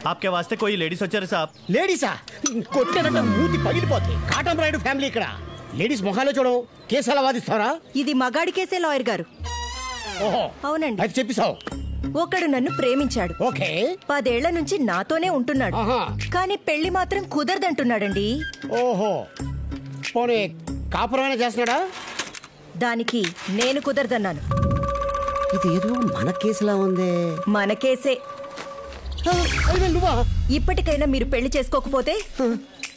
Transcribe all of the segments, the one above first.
आपके वास्ते कोई लेडीज వచ్చారు సాబ్. లేడీసా? కొట్టేదంటే మూతి పగిలిపోద్ది. కాటం రాయుడు ఫ్యామిలీ ఇక్కడ. లేడీస్ మొహాలో చూడవు, కేసు ఎలా వాదిస్తారా? ఇది మగాడి కేసే లాయర్ గారు. ఓహో అవునండి. అది చెప్పిసావు. ఒకడు నన్ను ప్రేమించాడు. ఓకే. 10 ఏళ్ల నుంచి నాతోనే ఉంటున్నాడు. కానీ పెళ్లి మాత్రం కుదరదంటున్నాడండి. ఓహో, పోనీ కాపురమైనా చేస్తున్నాడా? దానికి నేను కుదరదన్నాను. ఇది ఏదో మన కేసులా ఉంది. మన కేసే. నువ్వా? ఇప్పటికైనా మీరు పెళ్లి చేసుకోకపోతే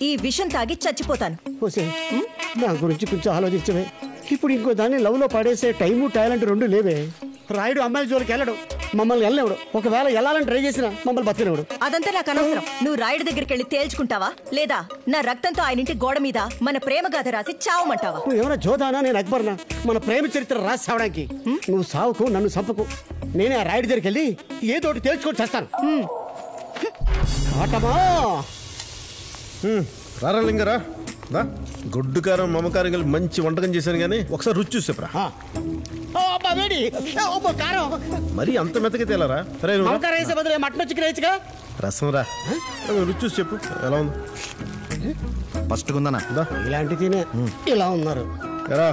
ఈ విషం తాగి చచ్చిపోతాను. నా గురించి కొంచెం ఆలోచించవే. ఇప్పుడు ఇంకో దాన్ని లవ్ లో పడేసే టైము టాలెంట్ రెండు లేవే. రాయుడు అమ్మాయి జోలికి వెళ్ళడు, మమ్మల్ని వెళ్ళనివ్వడు. ఒకవేళ వెళ్ళాలని ట్రై చేసినా మమ్మల్ని బతికినవుడు. అదంతా నాకు అనవసరం. నువ్వు రాయుడు దగ్గరికి వెళ్ళి తేల్చుకుంటావా, లేదా నా రక్తంతో ఆయన ఇంటి గోడ మీద మన ప్రేమ గాథ రాసి చావమంటావా? నువ్వు ఏమైనా జోదానా, నేను అక్బర్నా? మన ప్రేమ చరిత్ర రాసి చావడానికి. నువ్వు సావుకు, నన్ను చంపకు. నేనే ఆ రాయుడు దగ్గరికి వెళ్ళి ఏదోటి తేల్చుకొని చేస్తాను. రారా లింగరా, గుడ్డు కారం మమకారం కలిపి మంచి వంటకం చేశాను కానీ ఒకసారి రుచి చూసేప్రా. మరి అంత మెత్తగా తేలరా? Mutton chicken వేయచ్చుగా. రసం రా, రుచి చూసి చెప్పు ఎలా ఉంది. ఫస్ట్ ఉందనా? ఇలాంటి తినే ఇలా ఉన్నారు. ఎరా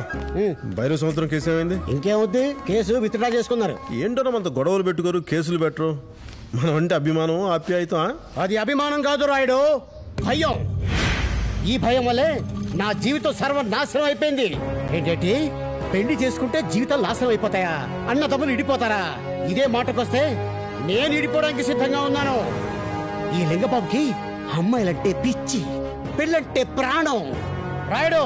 భైరవ సముద్రం కేసు ఏమైంది? ఇంకేమవుద్ది, కేసు విత్డ్రా చేసుకున్నారు. ఏంటో అంత గొడవలు పెట్టుకోరు, కేసులు పెట్టరు. మనం అంటే అభిమానం, ఆప్యాయత. అది అభిమానం కాదు రాయుడు, భయం. ఈ భయం వల్లే నా జీవితం సర్వనాశనం అయిపోయింది. ఏంటంటే పెళ్లి చేసుకుంటే జీవితం నాశనం అయిపోతాయా? అన్న తమ్ములు ఇడిపోతారా? ఇదే మాటకొస్తే నేను ఇడిపోవడానికి సిద్ధంగా ఉన్నాను. ఈ లింగబాబుకి అమ్మాయిలంటే పిచ్చి, పెళ్ళంటే ప్రాణం. రాయుడు,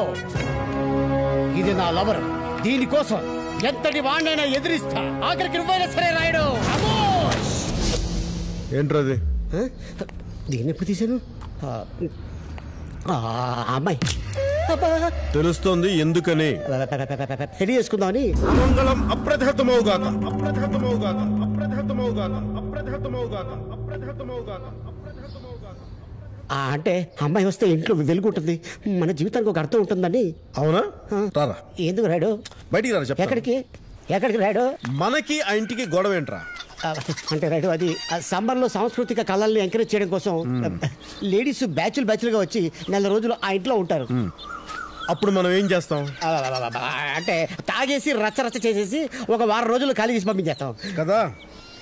ఇది నా లవర్. దీనికోసం ఎంతటి వాణ్ణైనా ఎదిరిస్తా. ఆఖరికి నువ్వైనా సరే రాయుడు. ఏంట్రది? దీన్ని ఎప్పుడు తీశాను? అమ్మాయి తెలుస్తోంది ఎందుకని. పెళ్లి చేసుకుందామని. మంగళం అప్రతిహతమౌగాక, అప్రతిహతమౌగాక, అప్రతిహతమౌగాక, అప్రతిహతమౌగాక, అప్రతిహతమౌగాక. అంటే అమ్మాయి వస్తే ఇంట్లో వెలుగుంటుంది, మన జీవితానికి ఒక అర్థం ఉంటుందని. అవునా? రారా. ఎందుకు రాడు? బయటికి రారా. చెప్ప. ఎక్కడికి ఎక్కడికి రాడు? మనకి ఆ ఇంటికి గొడవ ఏంట్రా? అంటే రాడు, అది సమ్మర్ లో సాంస్కృతిక కళల్ని ఎంకరేజ్ చేయడం కోసం లేడీస్ బ్యాచ్లుగా వచ్చి 4 రోజులు ఆ ఇంట్లో ఉంటారు. అప్పుడు మనం ఏం చేస్తాం? అంటే తాగేసి రచ్చ చేసేసి ఒక వారం రోజులు ఖాళీ చేసి పంపించేస్తాం కదా.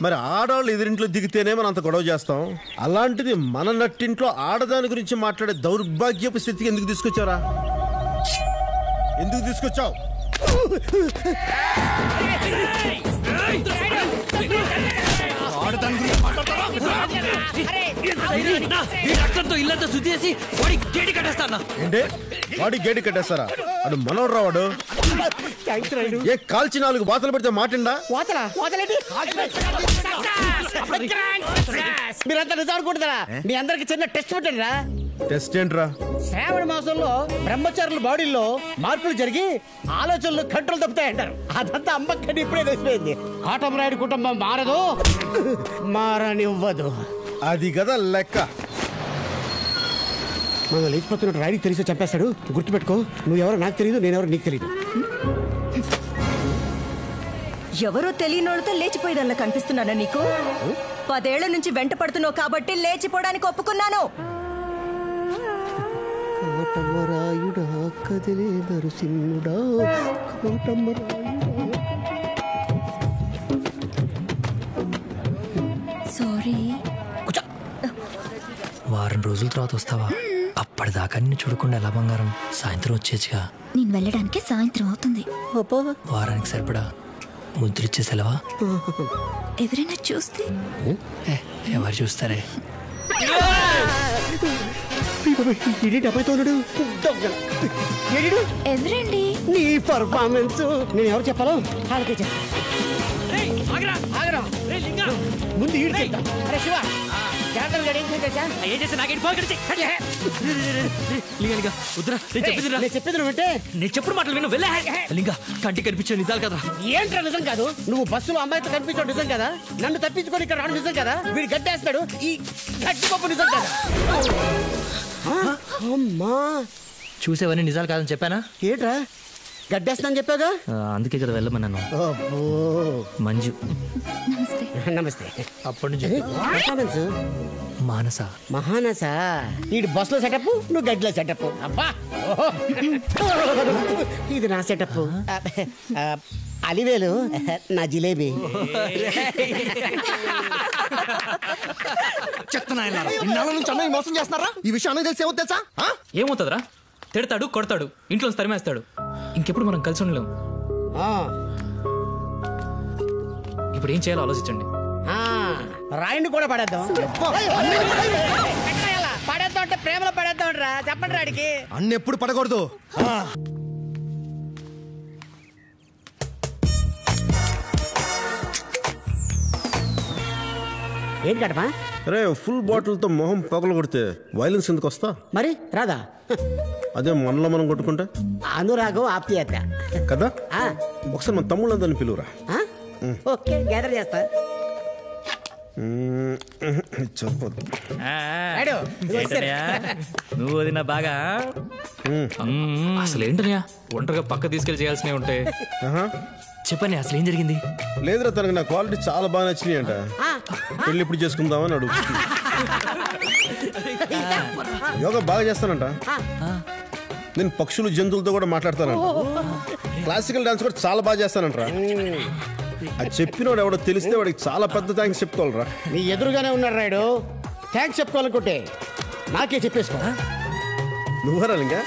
మరి ఆడవాళ్ళు ఎదురింట్లో దిగితేనే మనం అంత గొడవ చేస్తాం. అలాంటిది మన నట్టింట్లో ఆడదాని గురించి మాట్లాడే దౌర్భాగ్యపు స్థితికి ఎందుకు తీసుకొచ్చారా? ఎందుకు తీసుకొచ్చావు? ఇల్లంతా శుద్ధి చేసి ఏంటే వాడి గేటు కట్టేస్తారా? అడు మనోడు రావాడు. ఏ కాల్చి 4 వాతలు పెడితే మాటిండా? మీరంతా నిజం అనుకుంటున్నారా? మీ అందరికి చిన్న టెస్ట్ పెట్టండిరా. టెస్ట్ ఏంట్రా? శ్రావణ మాసంలో బ్రహ్మచారుల బాడీలో మార్పులు జరిగి ఆలోచనలు కంట్రోల్ తప్పుతాయంటారు. అదంతా అమ్మక్కడి ఇప్పుడే తెలిసిపోయింది. కాటం రాయుడు కుటుంబం మారదు, మారనివ్వదు. అది కదా లెక్క. మనం లేచిపోతున్నట్టు రాయుడికి తెలిసి చంపేస్తాడు. గుర్తుపెట్టుకో, నువ్వెవరో నాకు తెలియదు, నేనెవరో నీకు తెలియదు. ఎవరో తెలియనోళ్ళతో లేచిపోయేదల్లా కనిపిస్తున్నానా నీకు? 10 ఏళ్ల నుంచి వెంట పడుతున్నావు కాబట్టి లేచిపోవడానికి ఒప్పుకున్నాను. కోటమ్మరాయుడా కదిలే నరసింహుడా, కోటమ్మరాయుడా. సారీ. వారం రోజుల తర్వాత వస్తావా? అప్పటిదాకా నిన్ను చూడకుండా ఎలా బంగారం? సాయంత్రం వచ్చేచ్చుగా. నేను వెళ్ళడానికి సాయంత్రం అవుతుంది. వారానికి సరిపడా ముద్రిచ్చే సెలవా? ఎవరైనా చూస్తే? ఎవరు చూస్తారే? ఎవరండి? నీ పర్ఫార్మెన్స్ నేను ఎవరు చెప్పాలో వాళ్ళకే చెప్ప. ముందు ఈడు చెప్తాం. అరే శివ, చెప్పుడు మాటలు విను. వెళ్ళా లింగా, కంటికి కనిపించే నిజాలు కదా. ఏంట్రా నిజం కాదు? నువ్వు బస్సులో అమ్మాయితో కనిపించడం నిజం కదా? నన్ను తప్పించుకొని ఇక్కడ రావడం నిజం కదా? వీడు గడ్డేస్తాడు, ఈ గడ్డి పప్పు నిజం కదా? అమ్మా, చూసేవన్నీ నిజాలు కాదని చెప్పానా? ఏంట్రా గడ్డేస్తానని చెప్పాగా? అందుకే కదా వెళ్ళమన్నాను. మంజు. నమస్తే. నమస్తే. అప్పటి నుంచి పర్ఫార్మెన్స్ మానస మహానస. వీడు బస్ లో సెటప్, నువ్వు గడ్డిలో సెటప్. అబ్బా ఓహో. ఇది నా సెటప్. అలివేలు నా జిలేబీ. మోసం చేస్తున్నారా? ఈ విషయం అనేది తెలిసి ఏమో తెలుసా? ఏమవుతుందిరా? తిడతాడు, కొడతాడు, ఇంట్లో తరిమేస్తాడు. ఇంకెప్పుడు మనం కలిసి ఉండలేం. ఇప్పుడు ఏం చేయాలో ఆలోచించండి. రాయిని కూడా పడేద్దాం. పడేద్దాం అంటే ప్రేమలో పడేద్దాం రా. చెప్పండి రాడికి. అన్ని ఎప్పుడు పడకూడదు. ఏంటి కడపా? రే ఫుల్ బాటిల్ తో మొహం పగలు కొడితే వైలెన్స్ ఎందుకు వస్తా? మరి రాదా? అదే మనలో మనం కొట్టుకుంటే అనురాగం ఆప్యాయత కదా. ఒకసారి మన తమ్ముళ్ళందరిని పిలువురా. ఓకే, గ్యాదర్ చేస్తా. చెప్పదు. నువ్వు వదిన బాగా అసలు ఏంటనయా ఒంటరిగా పక్క తీసుకెళ్ళి చేయాల్సినవి ఉంటాయి. చెప్పని అసలు ఏం జరిగింది? లేదురా, తనకి నా క్వాలిటీ చాలా బాగా నచ్చినాయి అంట. పెళ్లి ఇప్పుడు చేసుకుందామని అడుగు. యోగా బాగా చేస్తానంట. నేను పక్షులు జంతువులతో కూడా మాట్లాడతానంట. క్లాసికల్ డాన్స్ కూడా చాలా బాగా చేస్తానంటరా. అది చెప్పినోడు ఎవడో తెలిస్తే వాడికి చాలా పెద్ద థ్యాంక్స్ చెప్పుకోవాలరా. నీ ఎదురుగానే ఉన్నాడు రాయుడు. థ్యాంక్స్ చెప్పుకోవాలనుకుంటే నాకే చెప్పేసుకో. నువ్వరా ఇంకా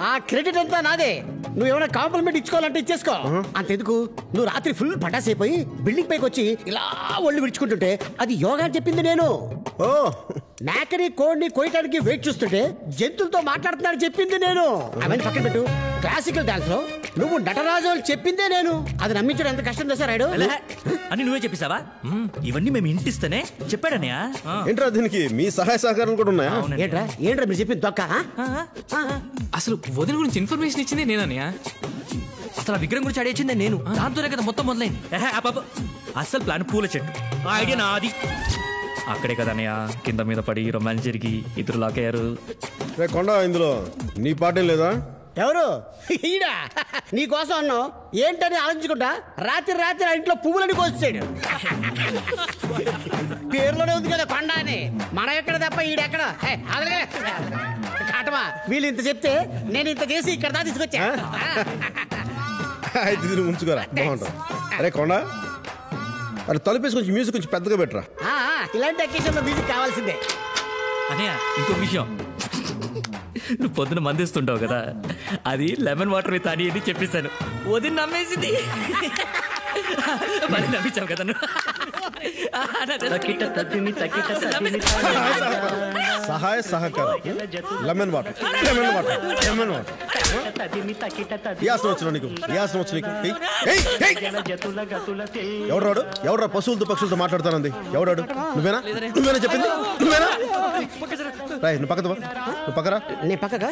ఆ క్రెడిట్ అంతా నాదే. నువ్వు ఏమైనా కాంప్లిమెంట్ ఇచ్చుకోవాలంటే ఇచ్చేసుకో. అంతెందుకు, నువ్వు రాత్రి ఫుల్ పటాసైపోయి బిల్డింగ్ పైకి వచ్చి ఇలా ఒళ్ళు విడుచుకుంటుంటే అది యోగా అని చెప్పింది నేను. ఓ మేకని కోడిని కోయటానికి వెయిట్ చూస్తుంటే జంతువులతో మాట్లాడుతున్నాడని చెప్పింది నేను. అవన్నీ పక్కన పెట్టు. క్లాసికల్ డాన్స్ లో నువ్వు నటరాజు అని చెప్పిందే నేను. అది నమ్మించడం ఎంత కష్టం తెలుసా రాయుడు? అని నువ్వే చెప్పేశావా? ఇవన్నీ మేము ఇంటిస్తేనే చెప్పాడనయా? ఏంట్రా, దీనికి మీ సహాయ సహకారాలు కూడా ఉన్నాయా? ఏంట్రా ఏంట్రా మీరు చెప్పింది దొక్క? అసలు వదిన గురించి ఇన్ఫర్మేషన్ ఇచ్చింది నేనన్నయ్య. అసలు ఆ విగ్రహం గురించి అడిగిందే నేను. దాంతోనే కదా మొత్తం మొదలైంది. అసలు ప్లాన్ పూల చెట్టు. ఆ ఐడియా నాది. అక్కడే కదనయ్య కింద మీద పడి రొమాన్స్ జరిగి ఇద్దరు లాక్ అయ్యారు. రే కొండ, ఇందులో నీ పాటేం లేదా? ఎవరు? ఈడా నీ కోసం అన్నావు ఏంటని ఆలోచించుకుంటా రాత్రి రాత్రి ఆ ఇంట్లో పువ్వులని కోసాడు. పేరులోనే ఉంది కదా కొండ అని. మనం ఎక్కడ తప్ప ఈడెక్కడ? కాటమా, వీళ్ళు ఇంత చెప్తే నేను ఇంత చేసి ఇక్కడ దా తీసుకొచ్చా. అయితే దీన్ని ఉంచుకోరా, బాగుంటుంది. అరే కొండ, అరే తలుపేసి కొంచెం మ్యూజిక్ కొంచెం పెద్దగా పెట్టరా. ఇలాంటి అకేషన్లో మ్యూజిక్ కావాల్సిందే. అనయ్య ఇంకో విషయం, నువ్వు పొద్దున మందిస్తుంటావు కదా, అది లెమన్ వాటర్ విత్ అని అని చెప్పేశాను. వదిన నమ్మేసింది. మరి నమ్మించావు కదా నువ్వు. సహాయ సహకారం. Lemon water, lemon water, lemon water. యాసన వచ్చిన నీకు, యాసన వచ్చిన నీకు. ఎవరాడు? ఎవరా పశువులతో పక్షులతో మాట్లాడతానంది? ఎవరాడు? నువ్వేనా? నువ్వేనా చెప్పింది? నువ్వేనా? రాయ్, నువ్వు పక్కన, నువ్వు పక్కరా. నేను పక్కగా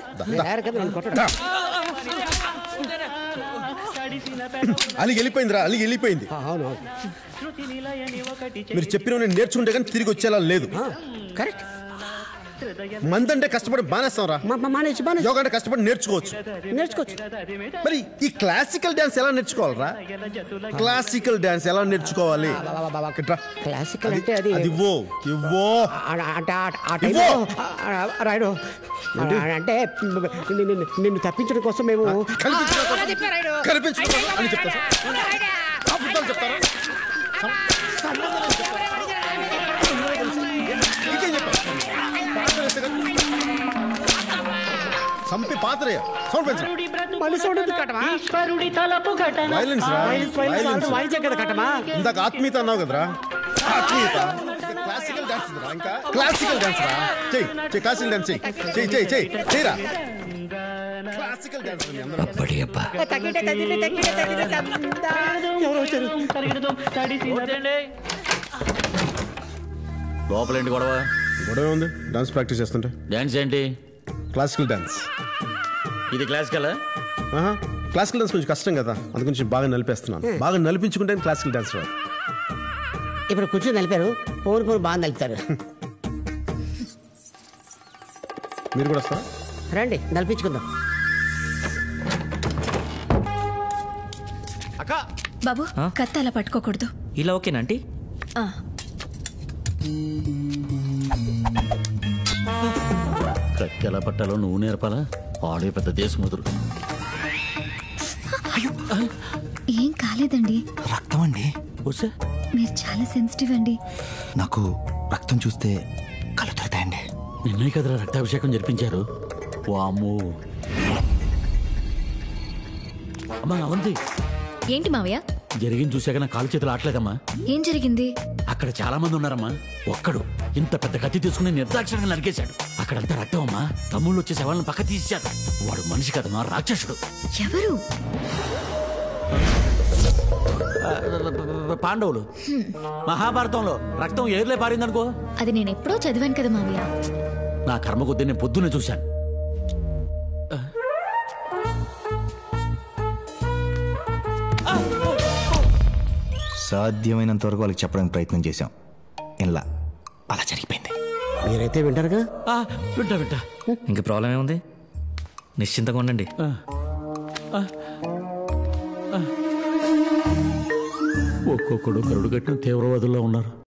అలిగి వెళ్ళిపోయిందిరా, అలిగి వెళ్ళిపోయింది. అవును, మీరు చెప్పిన నేను నేర్చుకుంటే కానీ తిరిగి వచ్చేలా లేదు. కరెక్ట్. మందంటే కష్టపడి బానేస్తాం రా. మానేసి యోగా అంటే కష్టపడి నేర్చుకోవచ్చు. మరి ఈ క్లాసికల్ డాన్స్ ఎలా నేర్చుకోవాలరా? క్లాసికల్ డాన్స్ ఎలా నేర్చుకోవాలి? క్లాసికల్ అంటే అది ఇవ్వో ఇవ్వో రాయుడు. అంటే నిన్ను తప్పించడం కోసం మేము కనిపించడం అని చెప్తారా? చెప్తారా? సంపి పాత్రయ్య సౌండ్ పెంచు. వైలెన్స్ రా, వాయించే కదా కట్టమా. ఇందాక ఆత్మీయత అన్నావు కదరా. ఆత్మీయత క్లాసికల్ డాన్స్ రా. ఇంకా క్లాసికల్ డాన్స్ రా. చెయ్యి చెయ్యి, క్లాసికల్ డాన్స్ చెయ్యి చెయ్యి చెయ్యి చెయ్యి చెయ్యిరా. క్లాసికల్ డాన్స్ లోపలేంటి గొడవ? గొడవ ఉంది. డాన్స్ ప్రాక్టీస్ చేస్తుంటే. డాన్స్ ఏంటి? Classical dance. ఇది క్లాసికల్? క్లాసికల్ డాన్స్ కొంచెం కష్టం కదా, అది కొంచెం బాగా నలిపేస్తున్నాను. బాగా నలిపించుకుంటే క్లాసికల్ డాన్స్ రాదు. ఇప్పుడు కూర్చొని నలిపారు, ఫోన్ ఫోన్ బాగా నలుపుతారు. మీరు కూడా వస్తారా? రండి నలిపించుకుందాం. అక్క బాబు కత్తి అలా పట్టుకోకూడదు. ఇలా ఓకేనా ఆంటీ? కత్తి ఎలా పట్టాలో నువ్వు నేర్పాలా? ఆడే పెద్ద దేశముదురు. ఏం కాలేదండి. రక్తం అండి. మీరు చాలా సెన్సిటివ్ అండి. నాకు రక్తం చూస్తే కళ్ళు తిరుగుతాయండి. నిన్నే కదరా రక్తాభిషేకం జరిపించారు. వామ్మో. అమ్మా అవంతి, ఏంటి మావయ్య? జరిగింది చూశాక నా కాలు చేతులు ఆటలేదమ్మా. ఏం జరిగింది? అక్కడ చాలా మంది ఉన్నారమ్మా. ఒక్కడు ఇంత పెద్ద కత్తి తీసుకుని నిర్దాక్షిణంగా నరికేశాడు. అక్కడంతా రక్తం అమ్మా. తమ్ముళ్ళు వచ్చే శవాలను పక్క తీసేశారు. వాడు మనిషి కదమ్మా, రాక్షసుడు. ఎవరు? పాండవులు. మహాభారతంలో రక్తం ఏర్లే పారిందనుకో. అది నేను ఎప్పుడో చదివాను కదా మావయ్య. నా కర్మ కొద్దీ నేను పొద్దున్నే చూశాను. సాధ్యమైనంత వరకు వాళ్ళకి చెప్పడానికి ప్రయత్నం చేశాం. ఇలా అలా జరిగిపోయింది. మీరైతే వింటారుగా? వింటా. ఇంక ప్రాబ్లం ఏముంది? నిశ్చింతగా ఉండండి. ఒక్కొక్కడు కరుడు కట్టిన తీవ్రవాదుల్లో ఉన్నారు.